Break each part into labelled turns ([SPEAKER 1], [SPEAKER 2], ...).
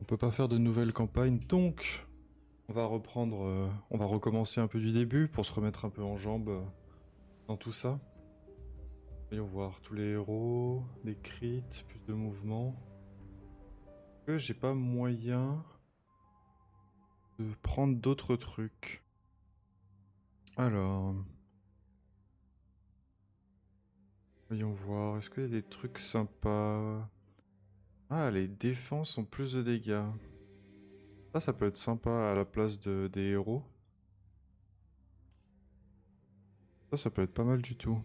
[SPEAKER 1] On peut pas faire de nouvelles campagnes, donc on va reprendre, on va recommencer un peu du début pour se remettre un peu en jambes dans tout ça. Voyons voir, tous les héros, des crits, plus de mouvement. Que j'ai pas moyen de prendre d'autres trucs. Alors, voyons voir, est-ce qu'il y a des trucs sympas? Ah, les défenses ont plus de dégâts. Ça peut être sympa à la place des héros. Ça peut être pas mal du tout.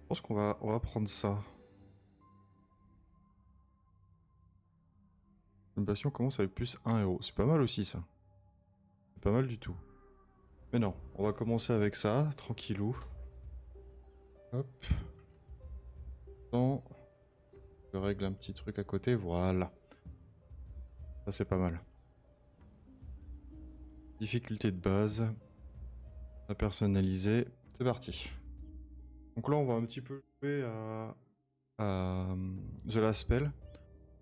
[SPEAKER 1] Je pense qu'on va prendre ça. L'innovation commence avec plus un héros. C'est pas mal aussi ça. C'est pas mal du tout. Mais non, on va commencer avec ça, tranquillou. Hop. Attends, je règle un petit truc à côté, voilà. Ça c'est pas mal. Difficulté de base. À personnaliser. C'est parti. Donc là on va un petit peu jouer à The Last Spell.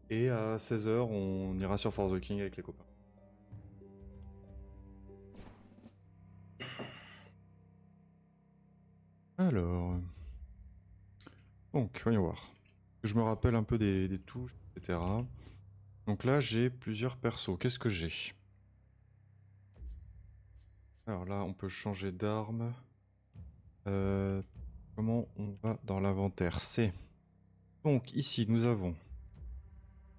[SPEAKER 1] Et à 16 h on ira sur For the King avec les copains. Alors... Donc, voyons voir. Je me rappelle un peu des touches, etc. Donc là, j'ai plusieurs persos. Qu'est-ce que j'ai? Alors là, on peut changer d'arme. Comment on va dans l'inventaire? C'est... Donc ici, nous avons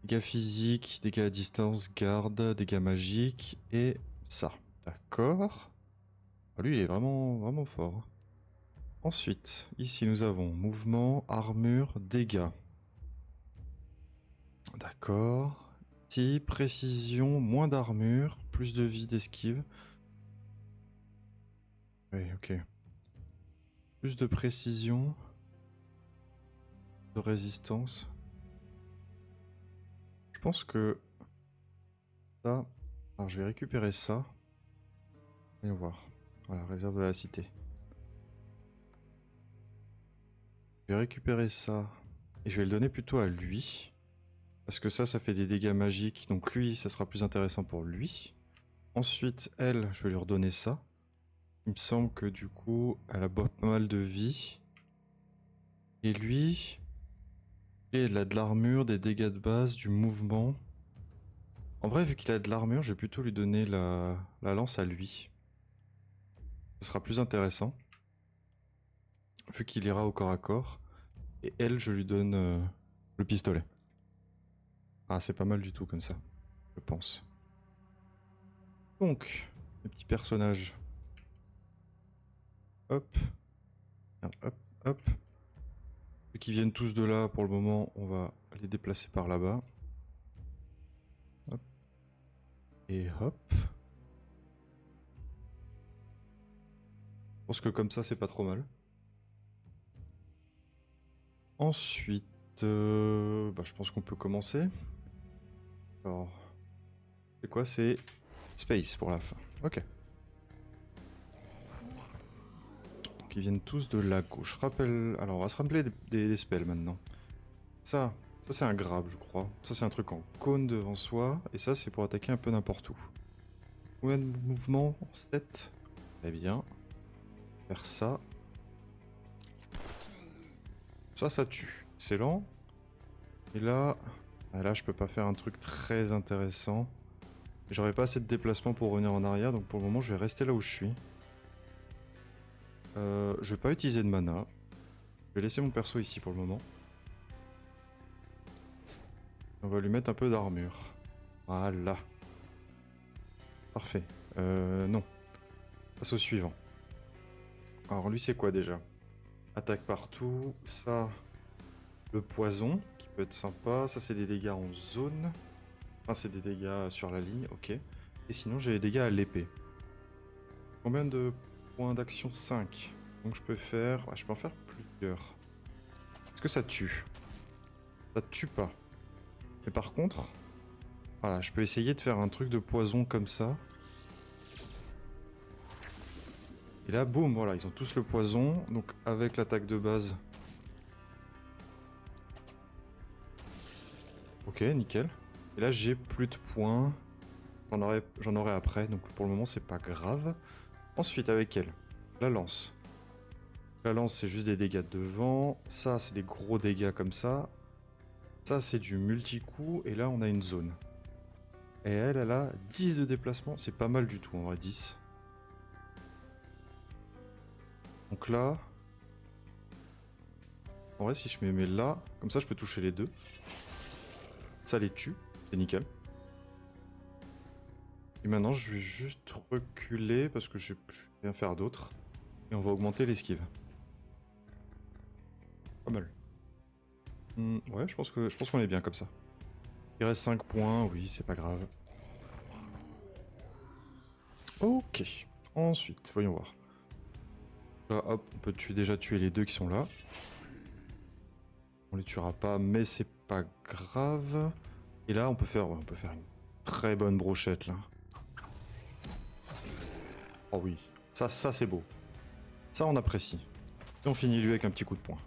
[SPEAKER 1] dégâts physiques, dégâts à distance, garde, dégâts magiques et ça. D'accord. Ah, lui, il est vraiment, vraiment fort. Ensuite, ici, nous avons mouvement, armure, dégâts. D'accord. Ici, précision, moins d'armure, plus de vie d'esquive. Oui, ok. Plus de précision, de résistance. Je pense que ça... Alors, je vais récupérer ça. Voyons voir. Voilà, réserve de la cité. Je vais récupérer ça. Et je vais le donner plutôt à lui. Parce que ça fait des dégâts magiques. Donc lui, ça sera plus intéressant pour lui. Ensuite, elle, je vais lui redonner ça. Il me semble que du coup, elle a pas mal de vie. Et lui... il a de l'armure, des dégâts de base, du mouvement. En vrai, vu qu'il a de l'armure, je vais plutôt lui donner la lance à lui. Ce sera plus intéressant. Vu qu'il ira au corps à corps. Et elle, je lui donne le pistolet. Ah, c'est pas mal du tout comme ça, je pense. Donc, les petits personnages. Hop. Hop, hop. Vu qu'ils viennent tous de là, pour le moment, on va les déplacer par là-bas. Hop. Et hop. Je pense que comme ça, c'est pas trop mal. Ensuite, je pense qu'on peut commencer. Alors, c'est quoi? C'est Space pour la fin. Ok. Donc ils viennent tous de la gauche. Rappelle... Alors, on va se rappeler des spells maintenant. Ça c'est un grab, je crois. Ça, c'est un truc en cône devant soi. Et ça, c'est pour attaquer un peu n'importe où. Combien de mouvements? 7. Très bien. Faire ça. Ça tue. Excellent. Et là... Là, je peux pas faire un truc très intéressant. J'aurais pas assez de déplacement pour revenir en arrière, donc pour le moment, je vais rester là où je suis. Je vais pas utiliser de mana. Je vais laisser mon perso ici pour le moment. On va lui mettre un peu d'armure. Voilà. Parfait. Non. Passe au suivant. Alors lui c'est quoi déjà? Attaque partout. Ça, le poison, qui peut être sympa. Ça c'est des dégâts en zone. Enfin c'est des dégâts sur la ligne, ok. Et sinon j'ai des dégâts à l'épée. Combien de points d'action? 5. Donc je peux faire... je peux en faire plusieurs. Est-ce que ça tue? Ça tue pas. Mais par contre... Voilà, je peux essayer de faire un truc de poison comme ça. Et là, boum, voilà, ils ont tous le poison. Donc avec l'attaque de base... Ok, nickel. Et là, j'ai plus de points. J'en aurai après, donc pour le moment, c'est pas grave. Ensuite, avec elle, la lance. La lance, c'est juste des dégâts devant. Ça, c'est des gros dégâts comme ça. Ça, c'est du multi-coup. Et là, on a une zone. Et elle a 10 de déplacement. C'est pas mal du tout, en vrai, 10. Donc là... En vrai, si je me mets là, comme ça, je peux toucher les deux. Ça les tue. C'est nickel. Et maintenant, je vais juste reculer parce que je vais rien faire d'autre. Et on va augmenter l'esquive. Pas mal. Ouais, je pense qu'on est bien comme ça. Il reste 5 points, oui, c'est pas grave. Ok. Ensuite, voyons voir. Là, hop, on peut déjà tuer les deux qui sont là. On les tuera pas, mais c'est pas grave. Et là, on peut faire une très bonne brochette, là. Oh oui, ça c'est beau. Ça, on apprécie. Et on finit lui avec un petit coup de poing.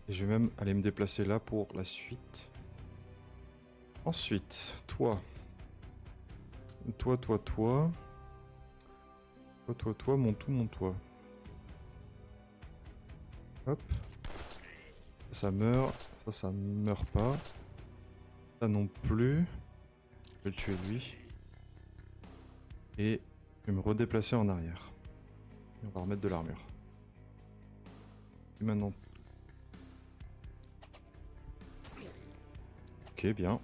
[SPEAKER 1] Et je vais même aller me déplacer là pour la suite. Ensuite, toi. Toi, mon tout, mon toi. Hop. Ça meurt. Ça meurt pas. Ça non plus. Je vais le tuer lui. Et je vais me redéplacer en arrière. Et on va remettre de l'armure. Et maintenant... Ok, bien.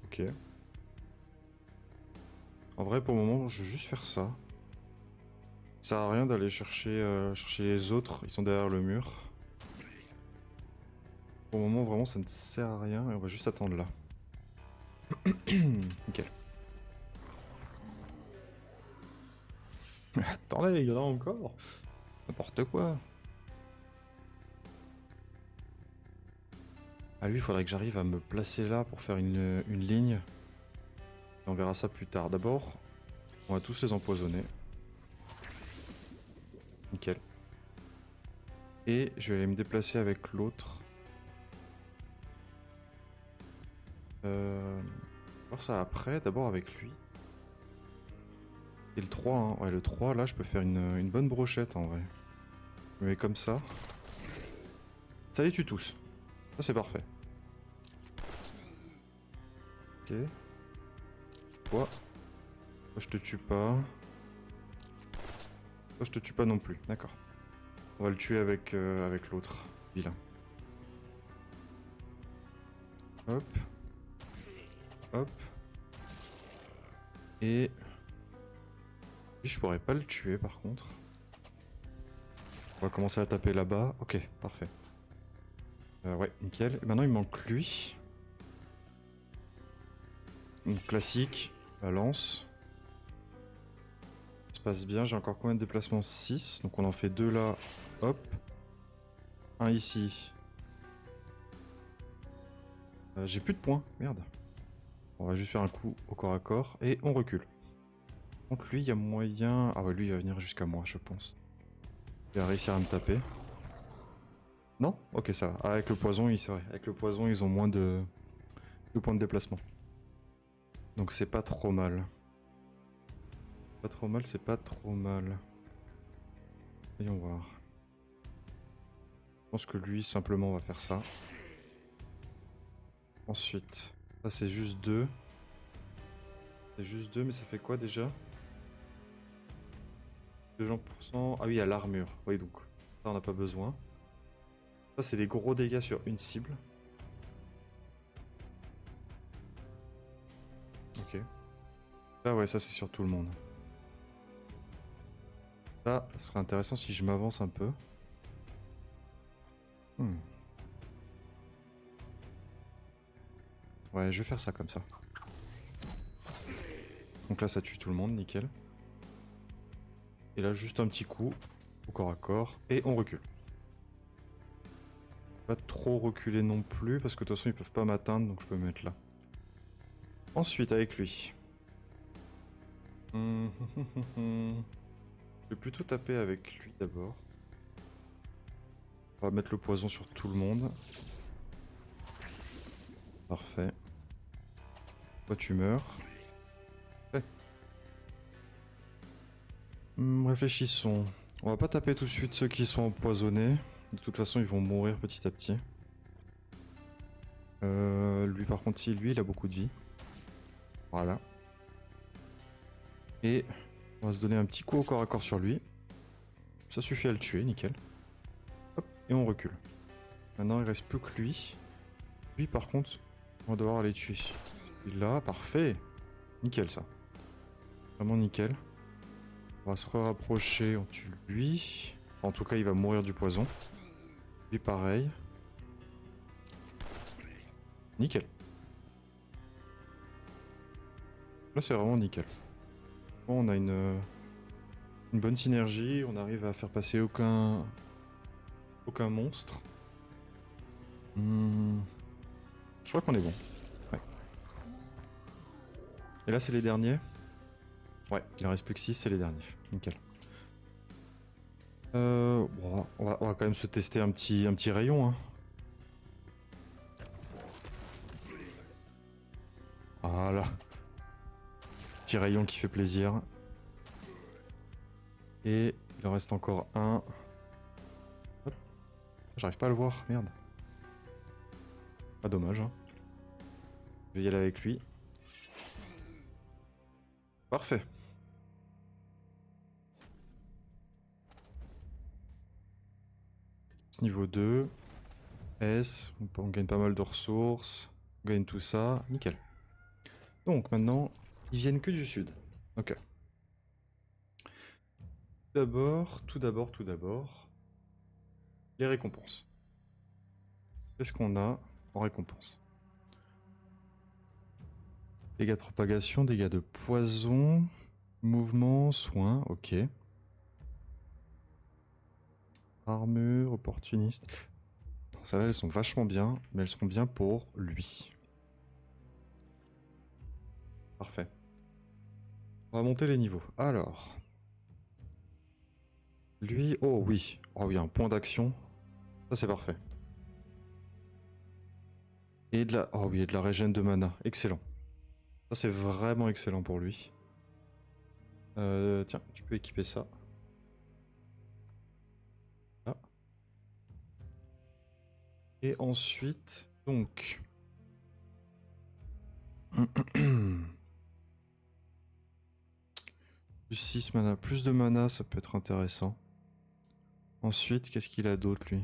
[SPEAKER 1] Ok. En vrai, pour le moment, je vais juste faire ça. Ça sert à rien d'aller chercher les autres. Ils sont derrière le mur. Pour le moment, vraiment, ça ne sert à rien. Et on va juste attendre là. Nickel. Attendez, il y en a encore. N'importe quoi. Ah lui, il faudrait que j'arrive à me placer là pour faire une ligne. Et on verra ça plus tard. D'abord, on va tous les empoisonner. Nickel. Et je vais aller me déplacer avec l'autre. Voir ça après, d'abord avec lui. Et le 3, hein. Ouais, le 3, là, je peux faire une bonne brochette en vrai. Je me mets comme ça. Ça les tue tous. Ça, c'est parfait. Ok. Toi. Toi, je te tue pas. Toi, je te tue pas non plus. D'accord. On va le tuer avec l'autre. Vilain. Hop. Hop. Et... Lui, je pourrais pas le tuer par contre. On va commencer à taper là-bas. Ok, parfait. Ouais, nickel. Et maintenant, il manque lui. Donc, classique. La lance. Ça se passe bien. J'ai encore combien de déplacements? 6. Donc, on en fait 2 là. Hop. Un ici. J'ai plus de points. Merde. On va juste faire un coup au corps à corps. Et on recule. Donc, lui, il y a moyen... Ah ouais, lui, il va venir jusqu'à moi, je pense. Il va réussir à me taper. Non? Ok, ça va. Ah, avec le poison, c'est vrai. Avec le poison, ils ont moins de points de déplacement. Donc c'est pas trop mal. Pas trop mal, c'est pas trop mal. Voyons voir. Je pense que lui, simplement, va faire ça. Ensuite, ça c'est juste 2. C'est juste 2, mais ça fait quoi déjà? 2%. Ah oui, il y a l'armure. Oui, donc ça, on n'a pas besoin. Ça, c'est des gros dégâts sur une cible. Ok. Ah ouais, ça c'est sur tout le monde. Ça serait intéressant si je m'avance un peu. Ouais, je vais faire ça comme ça. Donc là, ça tue tout le monde, nickel. Et là, juste un petit coup, au corps à corps, et on recule. Pas trop reculer non plus, parce que de toute façon, ils peuvent pas m'atteindre, donc je peux me mettre là. Ensuite, avec lui. Je vais plutôt taper avec lui d'abord. On va mettre le poison sur tout le monde. Parfait. Toi tu meurs. Ouais. Réfléchissons. On va pas taper tout de suite ceux qui sont empoisonnés. De toute façon ils vont mourir petit à petit. Lui par contre si, lui il a beaucoup de vie. Voilà. Et on va se donner un petit coup au corps à corps sur lui. Ça suffit à le tuer, nickel. Hop, et on recule. Maintenant il reste plus que lui. Lui par contre, on va devoir aller tuer. Là, parfait. Nickel ça. Vraiment nickel. On va se rapprocher, on tue lui. En tout cas il va mourir du poison. Lui pareil. Nickel. Là c'est vraiment nickel. Bon, on a une bonne synergie, on arrive à faire passer aucun monstre. Je crois qu'on est bon. Ouais. Et là c'est les derniers. Ouais, il en reste plus que 6, c'est les derniers. Nickel. Bon, on va quand même se tester un petit rayon. Hein. Voilà. Petit rayon qui fait plaisir. Et il en reste encore un. Hop. J'arrive pas à le voir, merde. Pas dommage. Hein. Je vais y aller avec lui. Parfait. Niveau 2. S. On gagne pas mal de ressources. On gagne tout ça. Nickel. Donc maintenant, ils viennent que du sud. Ok. Tout d'abord, les récompenses. Qu'est-ce qu'on a en récompense? Dégâts de propagation, dégâts de poison, mouvement, soin, ok. Armure, opportuniste. Celles-là, elles sont vachement bien, mais elles seront bien pour lui. Parfait. On va monter les niveaux. Alors. Lui, oh oui, un point d'action. Ça, c'est parfait. Et de la, oh oui, et de la régène de mana. Excellent. Ça, c'est vraiment excellent pour lui. Tiens, tu peux équiper ça. Là. Et ensuite, donc... plus 6 mana. Plus de mana, ça peut être intéressant. Ensuite, qu'est-ce qu'il a d'autre, lui?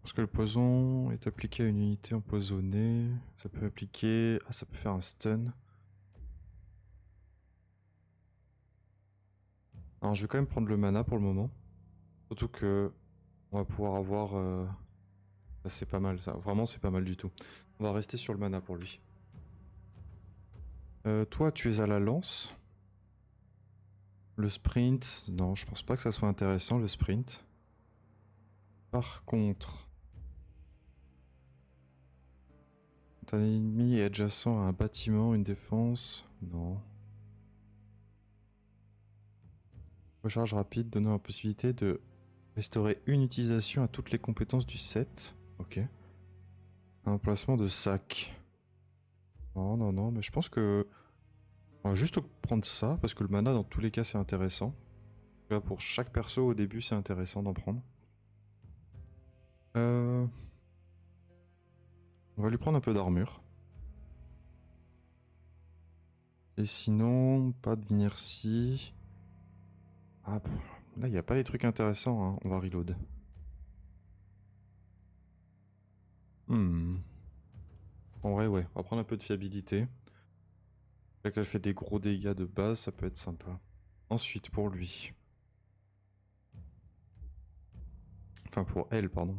[SPEAKER 1] Parce que le poison est appliqué à une unité empoisonnée. Ça peut appliquer... Ah, ça peut faire un stun. Alors, je vais quand même prendre le mana pour le moment. Surtout que... On va pouvoir avoir... Ça, c'est pas mal, ça. Vraiment, c'est pas mal du tout. On va rester sur le mana pour lui. Toi, tu es à la lance. Le sprint... Non, je pense pas que ça soit intéressant, le sprint. Par contre... Un ennemi est adjacent à un bâtiment, une défense... Non. Recharge rapide, donnant la possibilité de restaurer une utilisation à toutes les compétences du set. Ok. Un emplacement de sac. Non, mais je pense que... On va juste prendre ça, parce que le mana, dans tous les cas, c'est intéressant. Là, pour chaque perso, au début, c'est intéressant d'en prendre. On va lui prendre un peu d'armure. Et sinon, pas d'inertie. Ah, là, il n'y a pas les trucs intéressants, hein. On va reload. En vrai, ouais, on va prendre un peu de fiabilité. Là qu'elle fait des gros dégâts de base, ça peut être sympa. Ensuite, pour lui. Enfin, pour elle, pardon.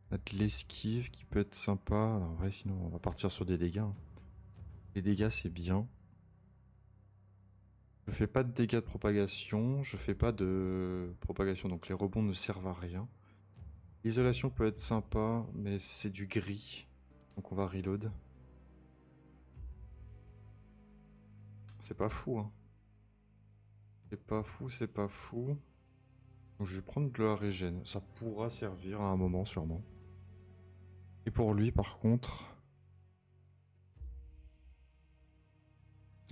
[SPEAKER 1] On a de l'esquive qui peut être sympa. En vrai, sinon, on va partir sur des dégâts. Les dégâts, c'est bien. Je fais pas de dégâts de propagation. Je fais pas de propagation, donc les rebonds ne servent à rien. L'isolation peut être sympa, mais c'est du gris. Donc on va reload. C'est pas fou, hein. C'est pas fou, c'est pas fou. Donc, je vais prendre de la régène. Ça pourra servir à un moment, sûrement. Et pour lui, par contre...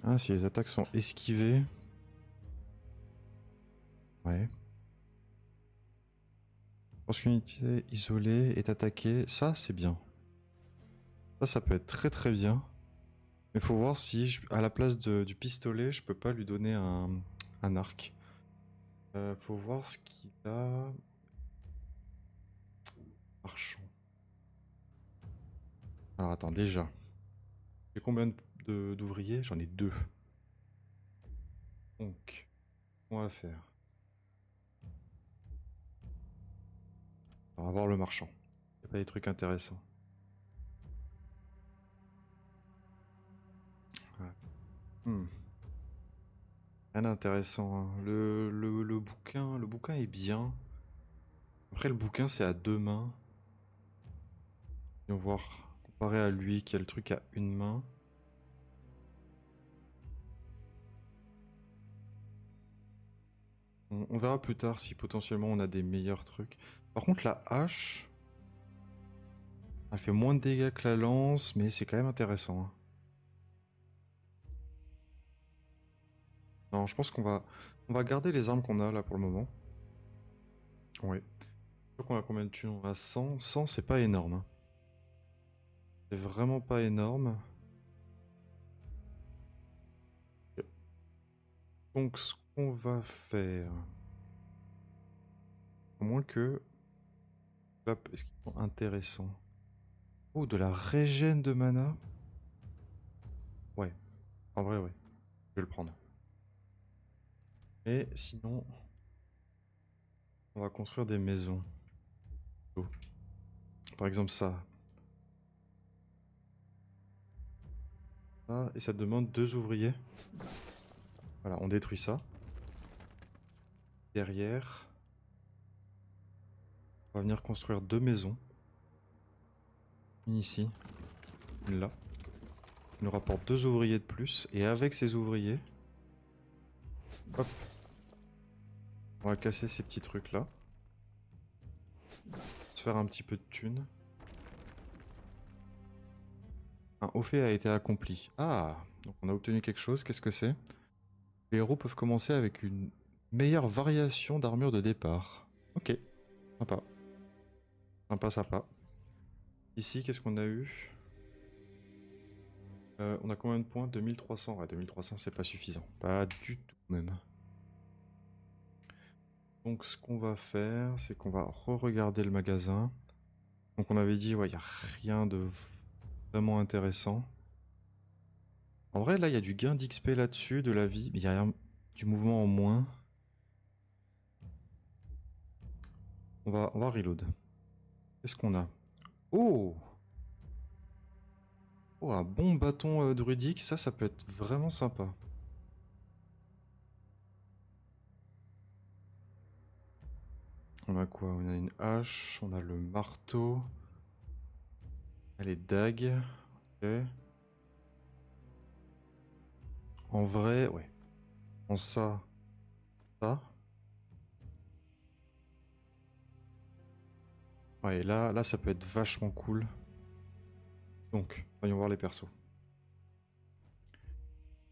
[SPEAKER 1] Ah, si les attaques sont esquivées... Ouais. Lorsqu'une unité isolée est attaquée, ça, c'est bien. Ça peut être très très bien. Mais faut voir si, à la place du pistolet, je peux pas lui donner un arc. Faut voir ce qu'il a... Marchand. Alors attends, déjà. J'ai combien d'ouvriers? J'en ai 2. Donc, on va faire. On va voir le marchand. Il n'y a pas des trucs intéressants. Ouais. Rien d'intéressant, hein. Le bouquin est bien. Après, le bouquin, c'est à 2 mains. On va voir, comparé à lui qui a le truc à 1 main. On verra plus tard si potentiellement on a des meilleurs trucs. Par contre, la hache, elle fait moins de dégâts que la lance, mais c'est quand même intéressant, hein. Non, je pense on va garder les armes qu'on a là pour le moment. Oui. Je crois qu'on a combien de thunes? On a 100. 100, c'est pas énorme, hein. C'est vraiment pas énorme. Ok. Donc, ce qu'on va faire... À moins que... Hop, est-ce qu'ils sont intéressants? Oh, de la régène de mana? Ouais. En vrai, ouais. Je vais le prendre. Et sinon... On va construire des maisons. Oh. Par exemple ça. Ça. Et ça demande 2 ouvriers. Voilà, on détruit ça. Derrière... On va venir construire 2 maisons. Une ici. Une là. Il nous rapporte 2 ouvriers de plus. Et avec ces ouvriers... Hop. On va casser ces petits trucs là. Se faire un petit peu de thunes. Un haut fait a été accompli. Ah, donc on a obtenu quelque chose. Qu'est-ce que c'est? Les héros peuvent commencer avec une meilleure variation d'armure de départ. Ok, sympa. Sympa, sympa. Ici, qu'est-ce qu'on a eu? On a combien de points? 2300. Ouais, 2300, c'est pas suffisant. Pas du tout, même. Donc, ce qu'on va faire, c'est qu'on va re-regarder le magasin. Donc, on avait dit, ouais, il n'y a rien de vraiment intéressant. En vrai, là, il y a du gain d'XP là-dessus, de la vie, mais il y a rien, du mouvement en moins. On va reload. Qu'est-ce qu'on a? Oh! Oh, un bon bâton druidique, ça peut être vraiment sympa. On a quoi? On a une hache, on a le marteau, on a les dagues. Ok. En vrai, ouais. En ça, ça. Ouais, là, ça peut être vachement cool. Donc, voyons voir les persos.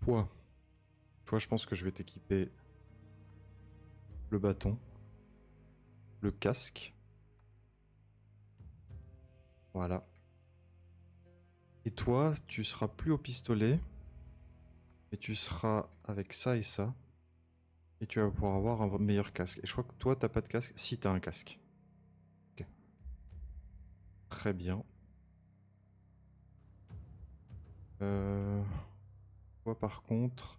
[SPEAKER 1] Toi, je pense que je vais t'équiper le bâton, le casque. Voilà. Et toi, tu seras plus au pistolet, mais tu seras avec ça et ça. Et tu vas pouvoir avoir un meilleur casque. Et je crois que toi, t'as pas de casque. Si, t'as un casque. Ok. Très bien. Toi, par contre...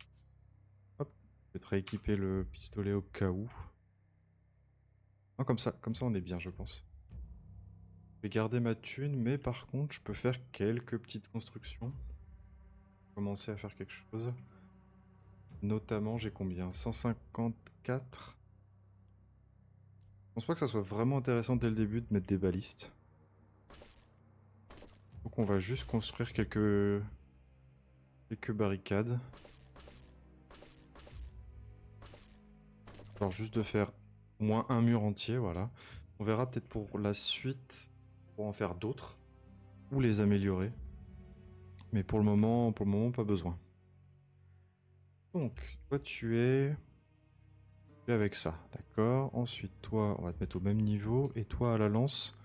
[SPEAKER 1] Hop. Je vais te rééquiper le pistolet au cas où. Non, comme ça, on est bien, je pense. Je vais garder ma thune, mais par contre, je peux faire quelques petites constructions. Commencer à faire quelque chose. Notamment, j'ai combien? 154. Je pense pas que ça soit vraiment intéressant dès le début de mettre des balistes. Donc on va juste construire quelques barricades. Genre juste de faire au moins un mur entier, voilà. On verra peut-être pour la suite, pour en faire d'autres, ou les améliorer. Mais pour le moment, pas besoin. Donc, toi tu es avec ça, d'accord. Ensuite, toi, on va te mettre au même niveau. Et toi, à la lance,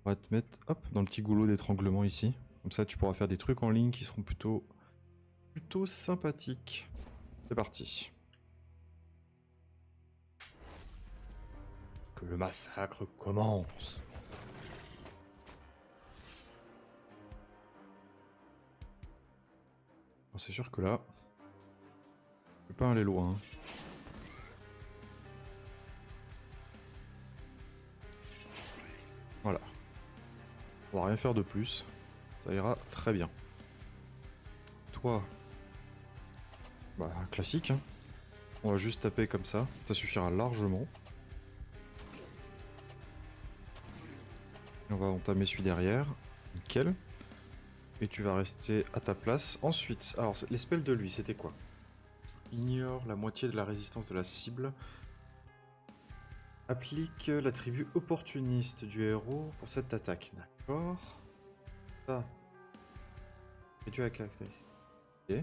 [SPEAKER 1] on va te mettre, hop, dans le petit goulot d'étranglement ici. Comme ça, tu pourras faire des trucs en ligne qui seront plutôt sympathiques. C'est parti. Que le massacre commence. Bon, c'est sûr que là, je peux pas aller loin. Voilà. On va rien faire de plus. Ça ira très bien. Toi, bah classique. Hein. On va juste taper comme ça. Ça suffira largement. Et on va entamer celui derrière. Nickel. Et tu vas rester à ta place. Ensuite, alors les spells de lui, c'était quoi? Ignore la moitié de la résistance de la cible. Applique l'attribut opportuniste du héros pour cette attaque. D'accord. Ça. Et tu as caractéristique. Ok.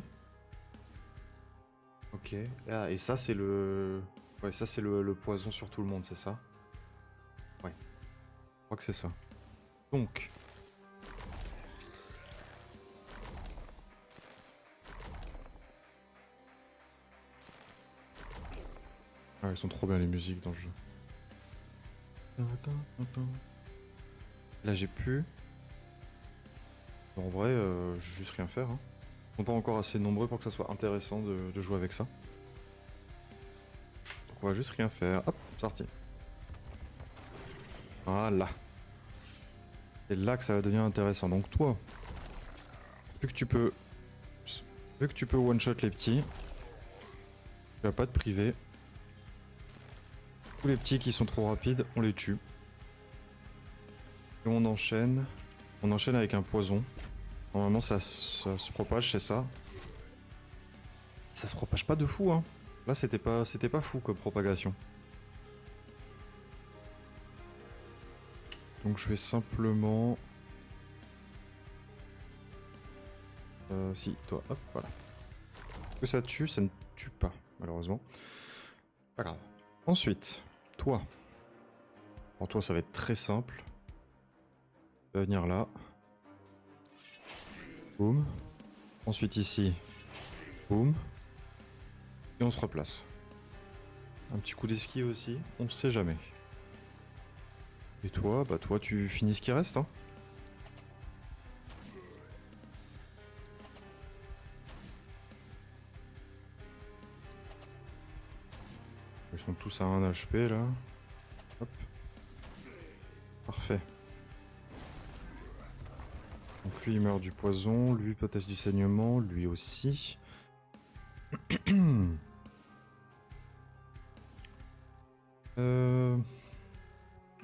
[SPEAKER 1] Ok. Ah, et ça, c'est le... Ouais, ça, c'est le poison sur tout le monde, c'est ça? Ouais. Je crois que c'est ça. Donc... Ah, ils sont trop bien les musiques dans le jeu. Là, j'ai pu... En vrai, je vais juste rien faire. Hein. Ils sont pas encore assez nombreux pour que ça soit intéressant de jouer avec ça. Donc on va juste rien faire. Hop, sorti. Voilà. C'est là que ça va devenir intéressant. Donc toi, vu que tu peux one-shot les petits, tu vas pas te priver. Tous les petits qui sont trop rapides, on les tue. Et on enchaîne. On enchaîne avec un poison. Normalement ça se propage, c'est ça. Ça se propage pas de fou, hein. Là c'était pas fou comme propagation. Donc je vais simplement... si, toi, hop, voilà. Que ça tue, ça ne tue pas, malheureusement. Pas grave. Ensuite, toi. Pour toi, ça va être très simple. Tu vas venir là. Boum. Ensuite ici. Boum. Et on se replace. Un petit coup d'esquive aussi, on ne sait jamais. Et toi, bah toi tu finis ce qui reste, hein. Ils sont tous à 1 HP là. Hop. Parfait. Donc lui il meurt du poison, lui peut-être du saignement, lui aussi.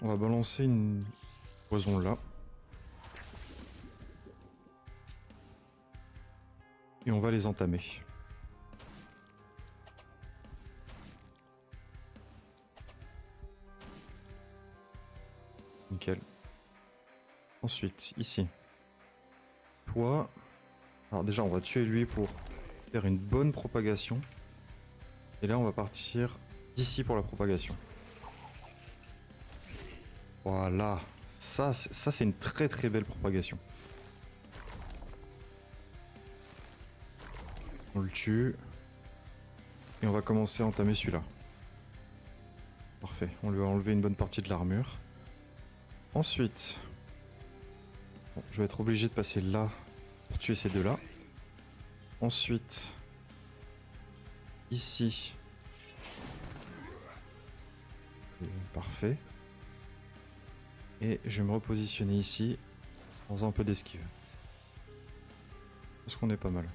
[SPEAKER 1] On va balancer une poison là. Et on va les entamer. Nickel. Ensuite, ici. Toi... Alors déjà, on va tuer lui pour faire une bonne propagation. Et là, on va partir d'ici pour la propagation. Voilà. Ça c'est une très très belle propagation. On le tue. Et on va commencer à entamer celui-là. Parfait. On lui a enlevé une bonne partie de l'armure. Ensuite... Bon, je vais être obligé de passer là pour tuer ces deux-là. Ensuite... Ici... Parfait. Et je vais me repositionner ici en faisant un peu d'esquive. Parce qu'on est pas mal.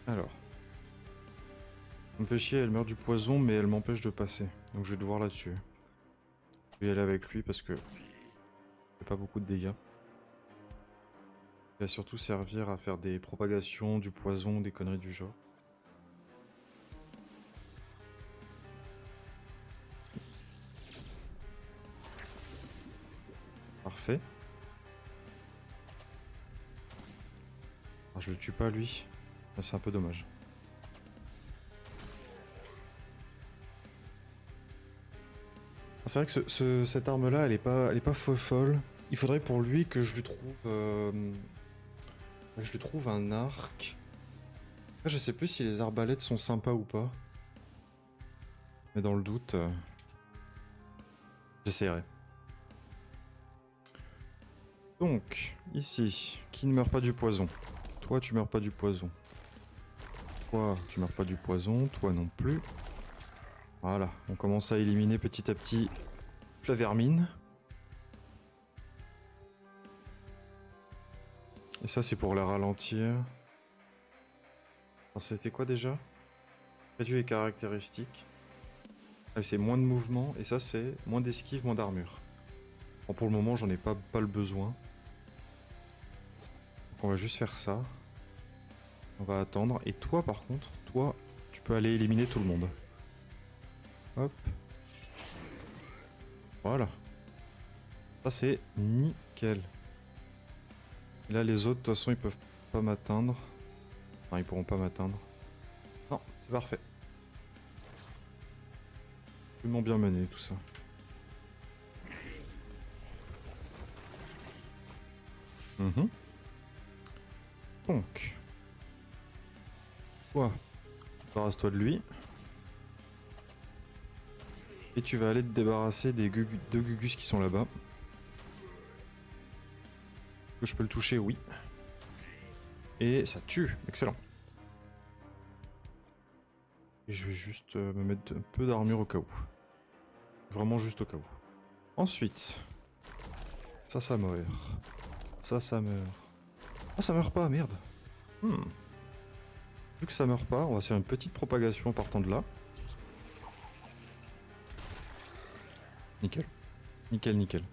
[SPEAKER 1] Alors. Ça me fait chier, elle meurt du poison, mais elle m'empêche de passer. Donc je vais devoir la tuer. Je vais y aller avec lui parce que... il fait pas beaucoup de dégâts. va surtout servir à faire des propagations, du poison, des conneries du genre. Parfait. Ah, je le tue pas lui. Ah, c'est un peu dommage. C'est vrai que cette arme-là, elle est pas folle. Il faudrait pour lui que je lui trouve un arc. Après, je sais plus si les arbalètes sont sympas ou pas. Mais dans le doute, j'essaierai. Donc, ici, qui ne meurt pas du poison? Toi, tu meurs pas du poison. Toi, tu meurs pas du poison. Toi non plus. Voilà, on commence à éliminer petit à petit la vermine. Et ça, c'est pour la ralentir. Alors, c'était quoi déjà? Réduit les caractéristiques. Ah, c'est moins de mouvement. Et ça, c'est moins d'esquive, moins d'armure. Bon, pour le moment, j'en ai pas le besoin. Donc, on va juste faire ça. On va attendre. Et toi, par contre, toi, tu peux aller éliminer tout le monde. Hop. Voilà. Ça, c'est nickel. Et là, les autres, de toute façon, ils peuvent pas m'atteindre. Enfin, ils pourront pas m'atteindre. Non, c'est parfait. Ils m'ont bien mené, tout ça. Donc. Toi, débarrasse-toi de lui. Et tu vas aller te débarrasser des deux Gugus qui sont là-bas. Que je peux le toucher, oui. Et ça tue, excellent. Et je vais juste me mettre un peu d'armure au cas où. Vraiment juste au cas où. Ensuite, ça meurt. Ça meurt. Ah, ça meurt pas, merde. Vu que ça meurt pas, on va se faire une petite propagation en partant de là. Nickel. Nickel, nickel.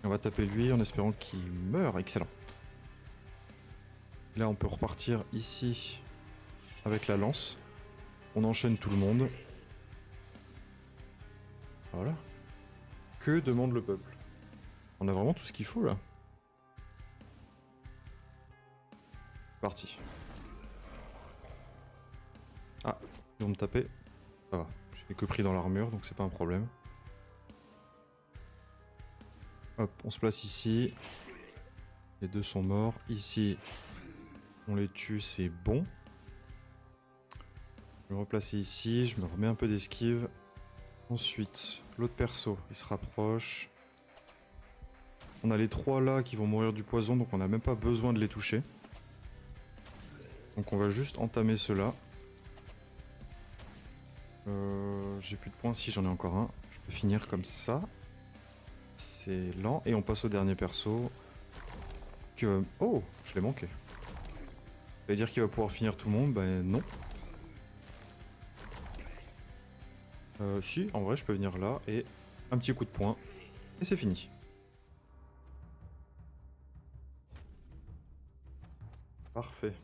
[SPEAKER 1] On va taper lui en espérant qu'il meure. Excellent. Là, on peut repartir ici avec la lance. On enchaîne tout le monde. Voilà. Que demande le peuple? On a vraiment tout ce qu'il faut là. Parti. Ah, ils vont me taper. Ça va. Je suis que pris dans l'armure, donc c'est pas un problème. Hop, on se place ici. Les deux sont morts. Ici, on les tue, c'est bon. Je vais me replacer ici, je me remets un peu d'esquive. Ensuite, l'autre perso, il se rapproche. On a les trois là qui vont mourir du poison, donc on n'a même pas besoin de les toucher. Donc on va juste entamer ceux-là. J'ai plus de points, si j'en ai encore un. Je peux finir comme ça. C'est lent. Et on passe au dernier perso. Oh, je l'ai manqué. Ça veut dire qu'il va pouvoir finir tout le monde? Ben non. Si, en vrai, je peux venir là et un petit coup de poing. Et c'est fini. Parfait.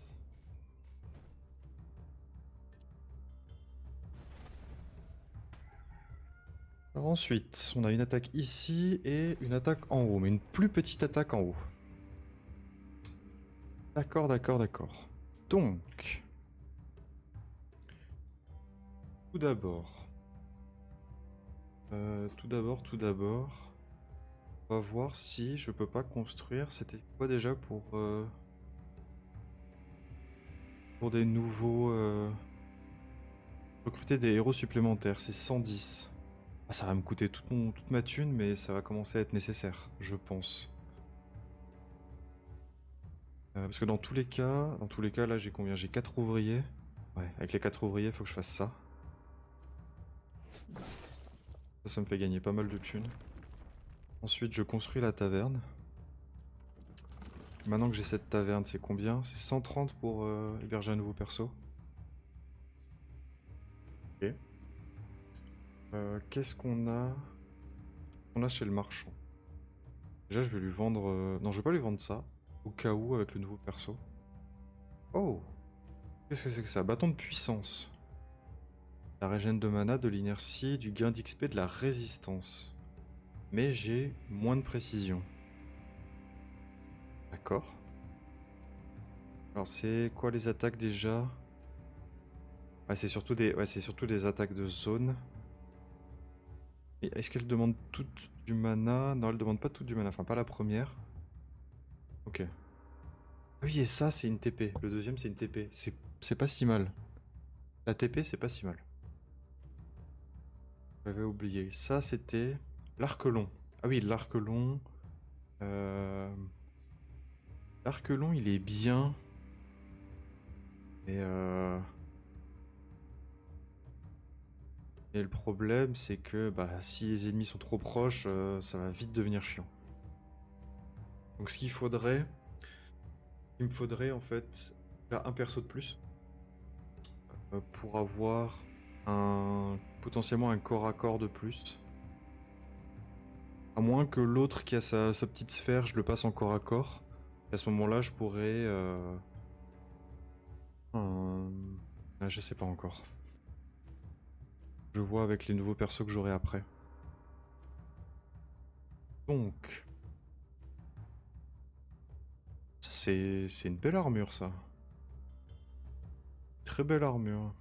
[SPEAKER 1] Alors ensuite, on a une attaque ici et une attaque en haut, mais une plus petite attaque en haut. D'accord, d'accord, d'accord. Donc, tout d'abord, on va voir si je peux pas construire. C'était quoi déjà pour des nouveaux recruter des héros supplémentaires? C'est 110. Ah, ça va me coûter toute ma thune, mais ça va commencer à être nécessaire, je pense. Parce que dans tous les cas, là j'ai combien? J'ai 4 ouvriers. Ouais, avec les 4 ouvriers, faut que je fasse ça. Ça me fait gagner pas mal de thunes. Ensuite, je construis la taverne. Maintenant que j'ai cette taverne, c'est combien? C'est 130 pour héberger un nouveau perso. Ok. Qu'est-ce qu'on a? On a chez le marchand. Déjà, je vais lui vendre... Non, je vais pas lui vendre ça. Au cas où, avec le nouveau perso. Oh! Qu'est-ce que c'est que ça? Bâton de puissance. La régène de mana, de l'inertie, du gain d'XP, de la résistance. Mais j'ai moins de précision. D'accord. Alors c'est quoi les attaques déjà? Ouais, c'est surtout des attaques de zone. Et est-ce qu'elle demande toutes du mana? Non, elle demande pas toutes du mana. Enfin, pas la première. Ok. Oui, et ça, c'est une TP. Le deuxième, c'est une TP. C'est pas si mal. La TP, c'est pas si mal. J'avais oublié. Ça, c'était l'arc long. Ah oui, l'arc long. Euh... L'arc long, il est bien. Et, et le problème, c'est que bah, si les ennemis sont trop proches, ça va vite devenir chiant. Donc ce qu'il me faudrait en fait, là, un perso de plus pour avoir potentiellement un corps à corps de plus. À moins que l'autre qui a sa petite sphère, je le passe en corps à corps. Et à ce moment-là, je pourrais... je sais pas encore. Je vois avec les nouveaux persos que j'aurai après. Donc... Ça, c'est une belle armure, ça. Très belle armure.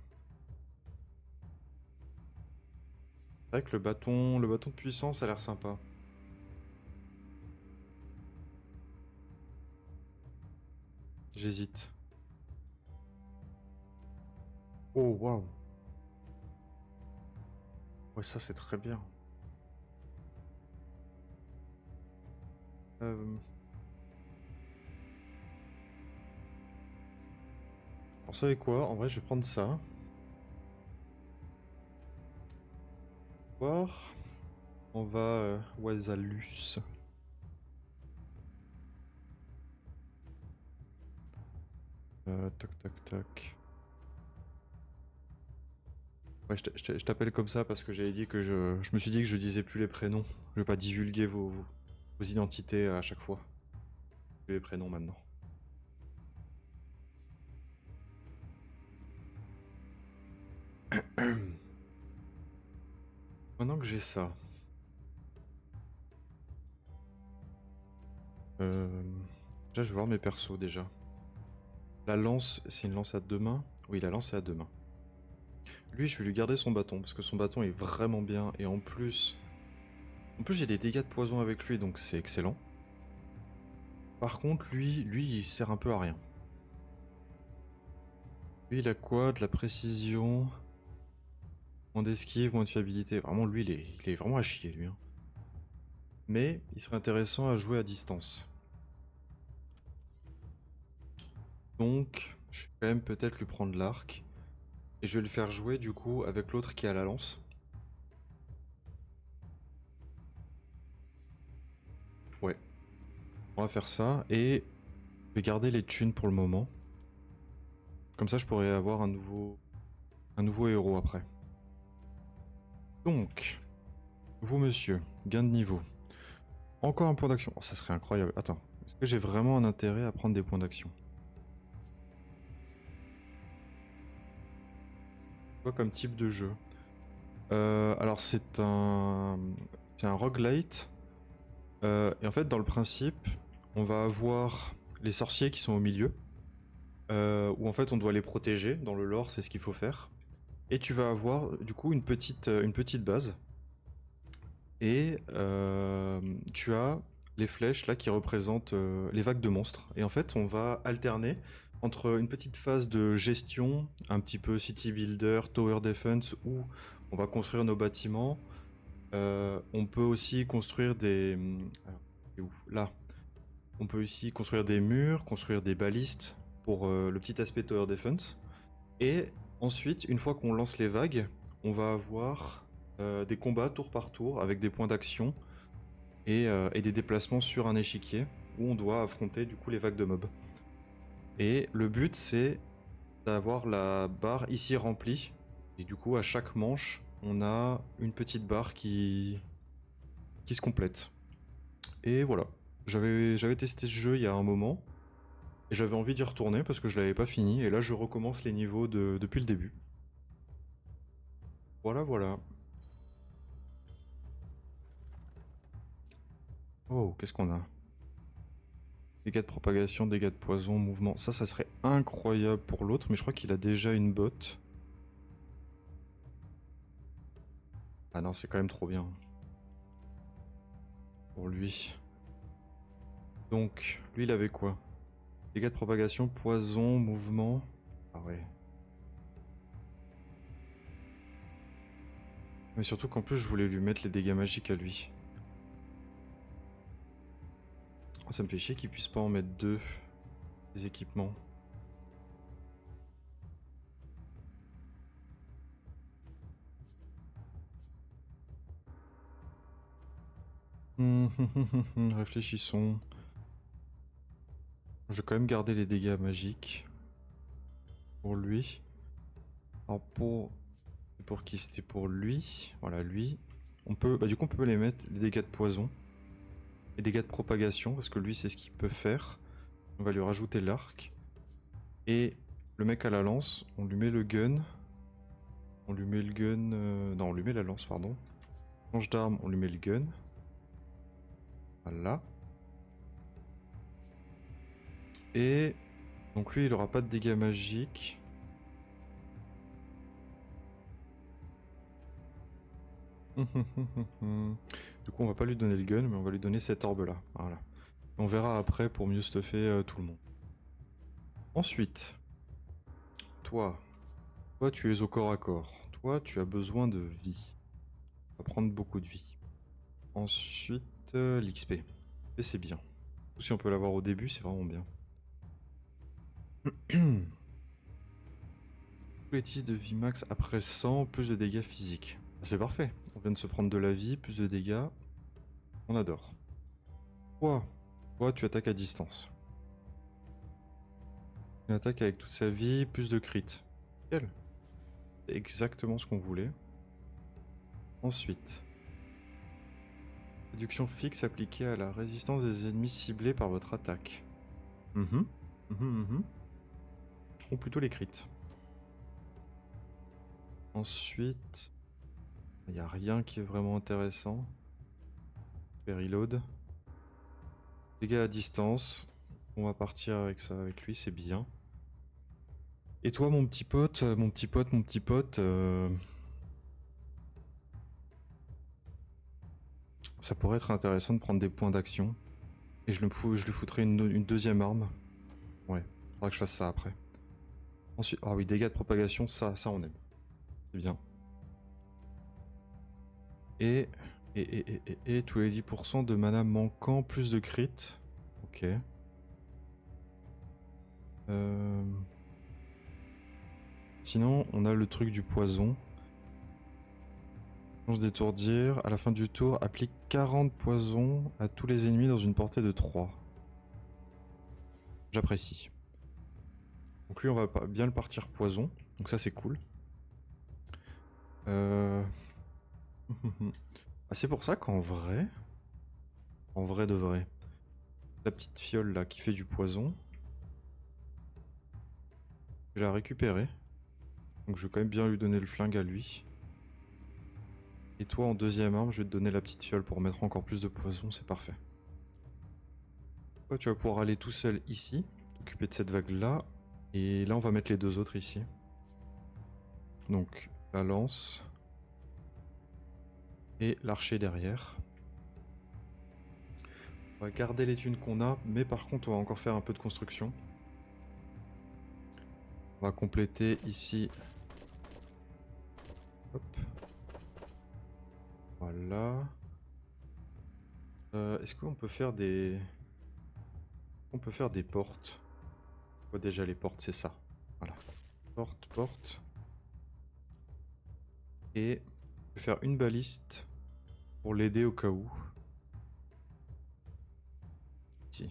[SPEAKER 1] C'est vrai que le bâton de puissance a l'air sympa. J'hésite. Oh, waouh. Ouais, ça, c'est très bien. Alors, vous savez quoi? En vrai, je vais prendre ça. Voir. On va Wasalus. Toc toc toc. Ouais, je t'appelle comme ça parce que j'avais dit que je me suis dit que je disais plus les prénoms. Je vais pas divulguer vos identités à chaque fois. Plus les prénoms maintenant. Maintenant que j'ai ça. Déjà, je vais voir mes persos déjà. La lance, c'est une lance à deux mains? Oui, la lance est à deux mains. Lui, je vais lui garder son bâton parce que son bâton est vraiment bien et en plus j'ai des dégâts de poison avec lui donc c'est excellent. Par contre, lui, il sert un peu à rien. Lui, il a quoi? De la précision, moins d'esquive, moins de fiabilité. Vraiment, lui, il est vraiment à chier, lui. Hein. Mais il serait intéressant à jouer à distance. Donc, je vais quand même peut-être lui prendre l'arc. Et je vais le faire jouer du coup avec l'autre qui a la lance. Ouais. On va faire ça et je vais garder les thunes pour le moment. Comme ça, je pourrais avoir un nouveau héros après. Donc, vous monsieur, gain de niveau. Encore un point d'action. Oh, ça serait incroyable. Attends, est-ce que j'ai vraiment un intérêt à prendre des points d'action? Quoi comme type de jeu? Alors c'est un roguelite. Et en fait, dans le principe, on va avoir les sorciers qui sont au milieu. Où en fait on doit les protéger. Dans le lore, c'est ce qu'il faut faire. Et tu vas avoir du coup une petite base. Et tu as les flèches là qui représentent les vagues de monstres. Et en fait, on va alterner entre une petite phase de gestion, un petit peu city builder, tower defense, où on va construire nos bâtiments. On peut aussi construire des... Alors, c'est où? Là. On peut aussi construire des murs, construire des balistes pour le petit aspect tower defense. Et ensuite, une fois qu'on lance les vagues, on va avoir des combats tour par tour avec des points d'action et des déplacements sur un échiquier où on doit affronter du coup les vagues de mobs. Et le but c'est d'avoir la barre ici remplie et du coup à chaque manche on a une petite barre qui se complète. Et voilà. J'avais testé ce jeu il y a un moment. Et j'avais envie d'y retourner parce que je l'avais pas fini. Et là, je recommence les niveaux depuis le début. Voilà, voilà. Oh, qu'est-ce qu'on a? Dégâts de propagation, dégâts de poison, mouvement. Ça serait incroyable pour l'autre, mais je crois qu'il a déjà une botte. Ah non, c'est quand même trop bien. Pour lui. Donc, lui, il avait quoi? Dégâts de propagation, poison, mouvement. Ah ouais. Mais surtout qu'en plus, je voulais lui mettre les dégâts magiques à lui. Ça me fait chier qu'il puisse pas en mettre deux. Les équipements. Réfléchissons. Je vais quand même garder les dégâts magiques. Pour lui. Alors pour qui? C'était pour lui. Voilà, lui. On peut, du coup, on peut les mettre, les dégâts de poison. Les dégâts de propagation, parce que lui, c'est ce qu'il peut faire. On va lui rajouter l'arc. Et le mec à la lance, on lui met le gun. On lui met le gun... Non, on lui met la lance, pardon. Change d'arme, on lui met le gun. Voilà. Et... Donc lui, il aura pas de dégâts magiques. Du coup, on va pas lui donner le gun, mais on va lui donner cette orbe-là. Voilà. On verra après pour mieux stuffer tout le monde. Ensuite, toi, tu es au corps à corps. Toi, tu as besoin de vie. On va prendre beaucoup de vie. Ensuite, l'XP. Et c'est bien. Si on peut l'avoir au début, c'est vraiment bien. Tous les 10 de vie max après 100, plus de dégâts physiques. C'est parfait. On vient de se prendre de la vie, plus de dégâts. On adore. Toi, tu attaques à distance. Une attaque avec toute sa vie, plus de crit. Quel? C'est exactement ce qu'on voulait. Ensuite. Réduction fixe appliquée à la résistance des ennemis ciblés par votre attaque. Ou plutôt les crits. Ensuite, il n'y a rien qui est vraiment intéressant. Reload. Dégâts à distance. On va partir avec ça, avec lui, c'est bien. Et toi, mon petit pote, ça pourrait être intéressant de prendre des points d'action. Et je lui foutrais une deuxième arme. Ouais, faudra que je fasse ça après. Ensuite, ah oui, dégâts de propagation, ça on aime. C'est bien. Et tous les 10% de mana manquant, plus de crit. Ok. Sinon, on a le truc du poison. Change d'étourdir. À la fin du tour, applique 40 poisons à tous les ennemis dans une portée de 3. J'apprécie. Donc lui, on va bien le partir poison. Donc ça, c'est cool. Ah, c'est pour ça qu'en vrai... En vrai de vrai... La petite fiole là qui fait du poison... Je vais la récupérer. Donc je vais quand même bien lui donner le flingue à lui. Et toi en deuxième arme, je vais te donner la petite fiole pour mettre encore plus de poison, c'est parfait. Toi tu vas pouvoir aller tout seul ici, t'occuper de cette vague là. Et là on va mettre les deux autres ici. Donc la lance. Et l'archer derrière. On va garder les thunes qu'on a, mais par contre on va encore faire un peu de construction. On va compléter ici. Hop. Voilà. Est-ce qu'on peut faire des... On peut faire des portes. Oh, déjà les portes, c'est ça. Voilà. Porte. Et je vais faire une baliste pour l'aider au cas où. Si.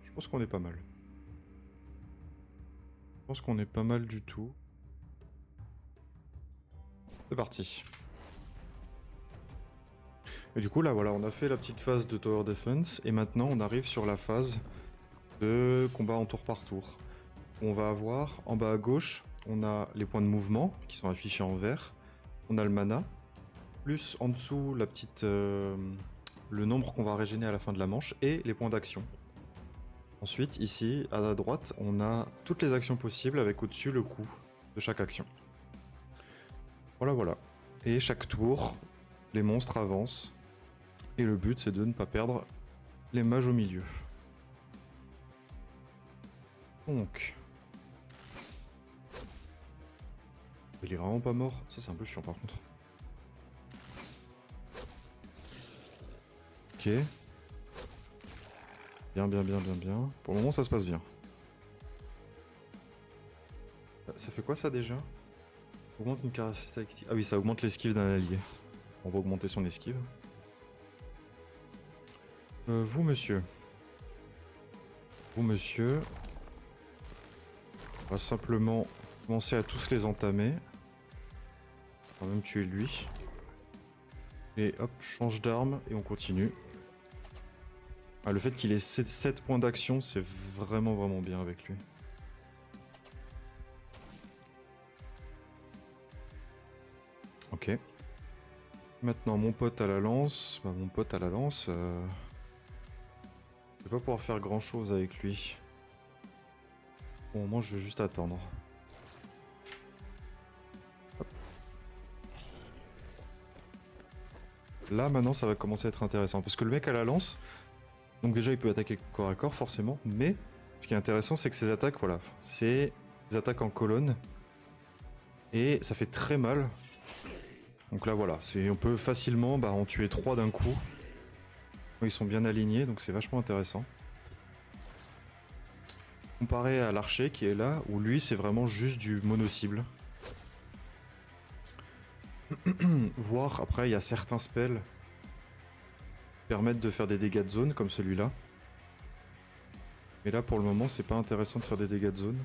[SPEAKER 1] Je pense qu'on est pas mal. Je pense qu'on est pas mal du tout. C'est parti. Et du coup là voilà, on a fait la petite phase de Tower Defense et maintenant on arrive sur la phase de combat en tour par tour. On va avoir en bas à gauche, on a les points de mouvement qui sont affichés en vert, on a le mana, plus en dessous la petite, le nombre qu'on va régénérer à la fin de la manche et les points d'action. Ensuite ici à la droite on a toutes les actions possibles avec au-dessus le coût de chaque action. Voilà voilà. Et chaque tour, les monstres avancent. Et le but c'est de ne pas perdre les mages au milieu. Donc... Il est vraiment pas mort. Ça c'est un peu chiant par contre. Ok. Bien, bien, bien, bien, bien. Pour le moment ça se passe bien. Ça fait quoi ça déjà? Augmente une caractéristique. Ah oui, ça augmente l'esquive d'un allié. On va augmenter son esquive. Vous monsieur. Vous monsieur. On va simplement commencer à tous les entamer. On va même tuer lui. Et hop, change d'arme et on continue. Ah, le fait qu'il ait 7 points d'action, c'est vraiment vraiment bien avec lui. Ok. Maintenant, mon pote à la lance. Bah, mon pote à la lance... Je vais pas pouvoir faire grand chose avec lui. Bon, moi je vais juste attendre. Hop. Là maintenant ça va commencer à être intéressant. Parce que le mec à la lance, donc déjà il peut attaquer corps à corps forcément. Mais ce qui est intéressant c'est que ses attaques, voilà, c'est des attaques en colonne. Et ça fait très mal. Donc là voilà, on peut facilement en tuer 3 d'un coup. Ils sont bien alignés donc c'est vachement intéressant. Comparé à l'archer qui est là, où lui c'est vraiment juste du mono-cible. Voire après il y a certains spells qui permettent de faire des dégâts de zone comme celui-là. Mais là pour le moment c'est pas intéressant de faire des dégâts de zone.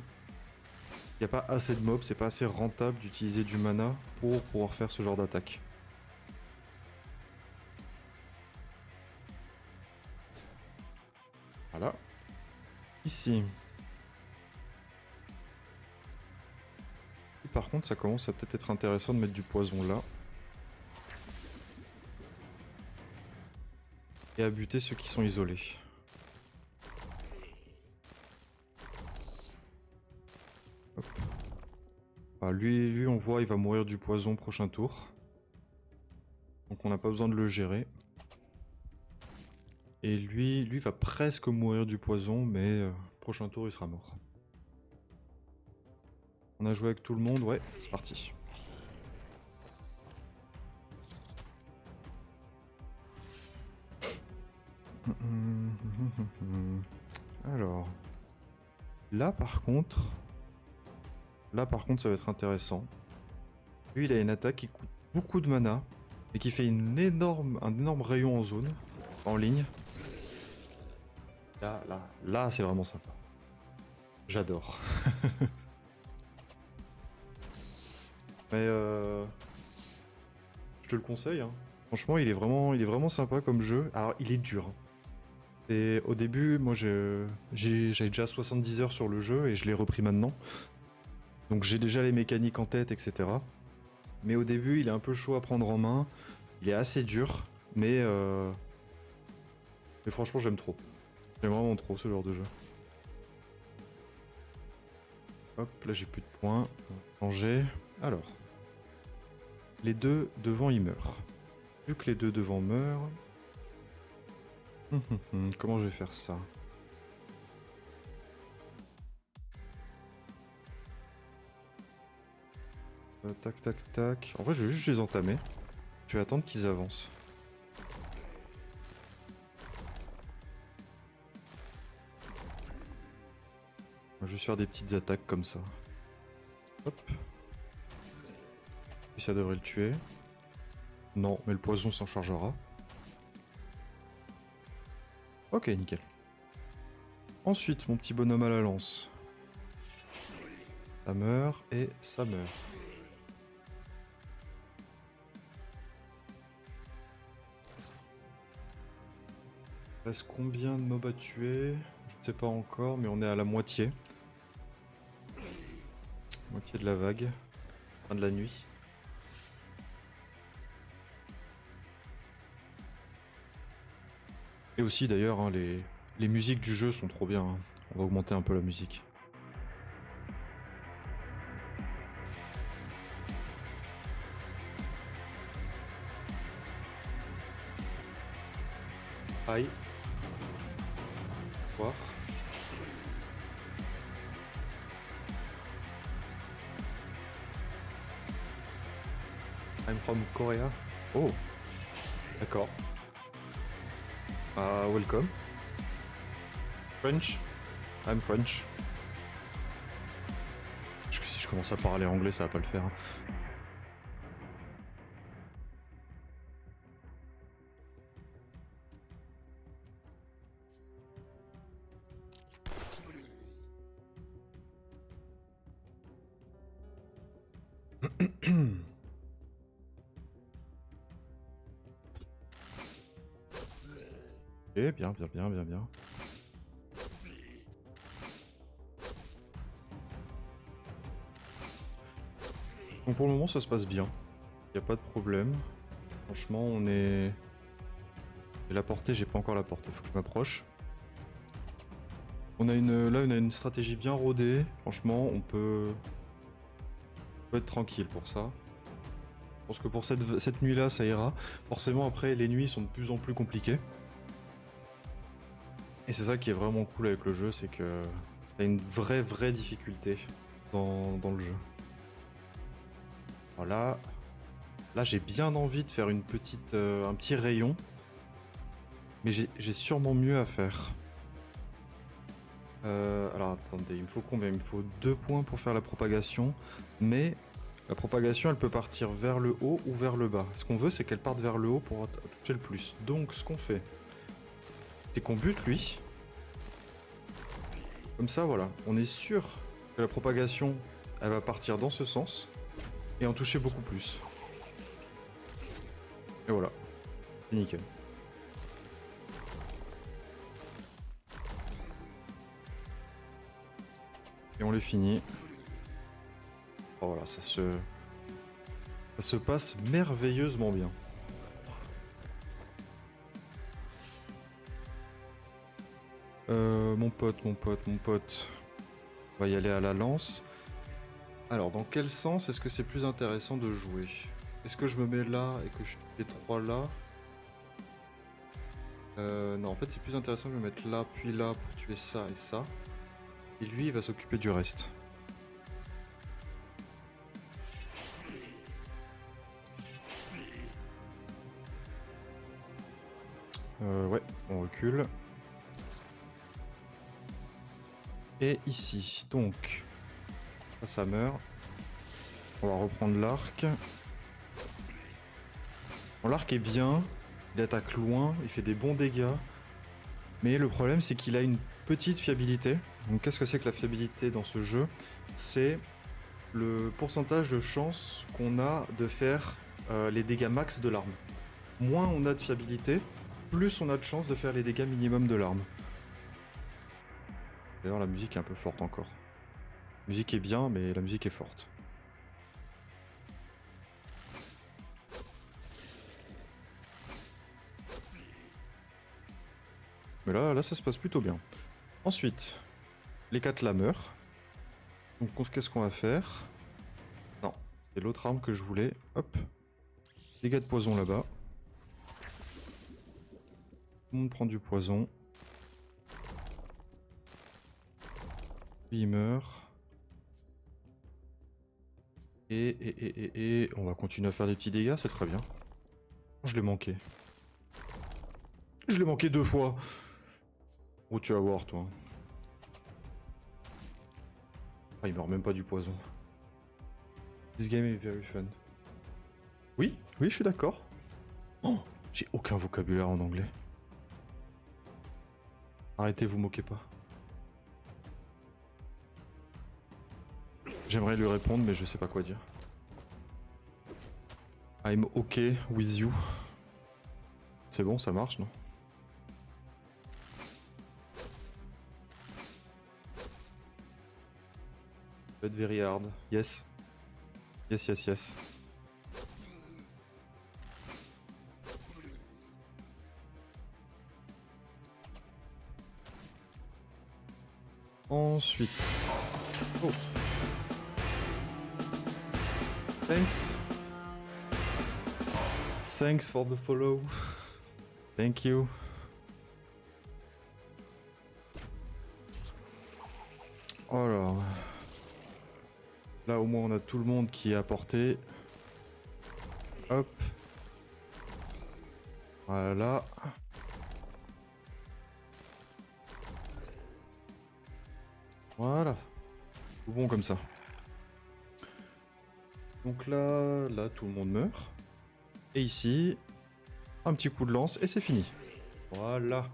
[SPEAKER 1] Il n'y a pas assez de mobs, c'est pas assez rentable d'utiliser du mana pour pouvoir faire ce genre d'attaque. Voilà. Ici. Et par contre ça commence à peut-être être intéressant de mettre du poison là. Et à buter ceux qui sont isolés. Hop. Ah, lui on voit il va mourir du poison prochain tour. Donc on n'a pas besoin de le gérer. Et lui va presque mourir du poison, mais prochain tour il sera mort. On a joué avec tout le monde, ouais, c'est parti. Alors, là par contre ça va être intéressant. Lui il a une attaque qui coûte beaucoup de mana et qui fait un énorme rayon en zone, en ligne. Là c'est vraiment sympa. J'adore. Mais je te le conseille, hein. Franchement il est vraiment sympa comme jeu. Alors il est dur. Et au début, moi j'avais déjà 70 heures sur le jeu et je l'ai repris maintenant. Donc j'ai déjà les mécaniques en tête, etc. Mais au début, il est un peu chaud à prendre en main. Il est assez dur, mais franchement, j'aime trop. J'aime vraiment trop ce genre de jeu. Hop, là j'ai plus de points. On va changer. Alors, les deux devant ils meurent. Vu que les deux devant meurent, comment je vais faire ça? Tac, tac, tac. En vrai, je vais juste les entamer. Je vais attendre qu'ils avancent. On va juste faire des petites attaques comme ça. Hop. Et ça devrait le tuer. Non, mais le poison s'en chargera. Ok, nickel. Ensuite, mon petit bonhomme à la lance. Ça meurt et ça meurt. reste combien de mobs à tuer? Je ne sais pas encore, mais on est à la moitié. Moitié de la vague. Fin de la nuit. Et aussi d'ailleurs, hein, les musiques du jeu sont trop bien. Hein. On va augmenter un peu la musique. Aïe. Voir. I'm from Korea. Oh. D'accord. Welcome. French. I'm French. Si je commence à parler anglais, ça va pas le faire. Hein. Ok, bien. Donc pour le moment ça se passe bien. Y a pas de problème. Franchement on est... J'ai la portée, j'ai pas encore la portée, faut que je m'approche. Là on a une stratégie bien rodée. Franchement on peut être tranquille pour ça. Je pense que pour cette nuit-là, ça ira. Forcément, après, les nuits sont de plus en plus compliquées. Et c'est ça qui est vraiment cool avec le jeu, c'est que t'as une vraie difficulté dans le jeu. Voilà. Là, j'ai bien envie de faire un petit rayon. Mais j'ai sûrement mieux à faire. Alors, attendez, il me faut combien? Il me faut 2 points pour faire la propagation. Mais... la propagation, elle peut partir vers le haut ou vers le bas. Ce qu'on veut, c'est qu'elle parte vers le haut pour toucher le plus. Donc, ce qu'on fait, c'est qu'on bute lui. Comme ça, voilà. On est sûr que la propagation, elle va partir dans ce sens et en toucher beaucoup plus. Et voilà. C'est nickel. Et on les finit. Oh, voilà, ça se passe merveilleusement bien. Mon pote. On va y aller à la lance. Alors, dans quel sens est-ce que c'est plus intéressant de jouer? Est-ce que je me mets là et que je tue les 3 là? Non, en fait, c'est plus intéressant de me mettre là, puis là, pour tuer ça et ça. Et lui, il va s'occuper du reste. Ouais, on recule. Et ici, donc, ça meurt. On va reprendre l'arc. Bon, l'arc est bien, il attaque loin, il fait des bons dégâts. Mais le problème, c'est qu'il a une petite fiabilité. Donc qu'est-ce que c'est que la fiabilité dans ce jeu? C'est le pourcentage de chance qu'on a de faire les dégâts max de l'arme. Moins on a de fiabilité, plus on a de chance de faire les dégâts minimum de l'arme. D'ailleurs la musique est un peu forte encore. La musique est bien, mais la musique est forte. Mais là ça se passe plutôt bien. Ensuite, les 4 là meurent. Donc qu'est-ce qu'on va faire? Non, c'est l'autre arme que je voulais. Hop. Dégâts de poison là-bas. Tout le monde prend du poison. Lui il meurt. Et on va continuer à faire des petits dégâts, c'est très bien. Je l'ai manqué. Je l'ai manqué 2 fois. Oh, tu vas voir, toi. Ah, il meurt même pas du poison. This game is very fun. Oui, je suis d'accord. Oh, j'ai aucun vocabulaire en anglais. Arrêtez, vous moquez pas. J'aimerais lui répondre, mais je sais pas quoi dire. I'm okay with you. C'est bon, ça marche, non? But very hard. Yes. Yes, yes, yes. Ensuite. Oh. Thanks. Thanks for the follow. Thank you. Alors. Là au moins on a tout le monde qui est à portée. Hop. Voilà. Voilà. Tout bon comme ça. Donc là tout le monde meurt. Et ici, un petit coup de lance et c'est fini. Voilà.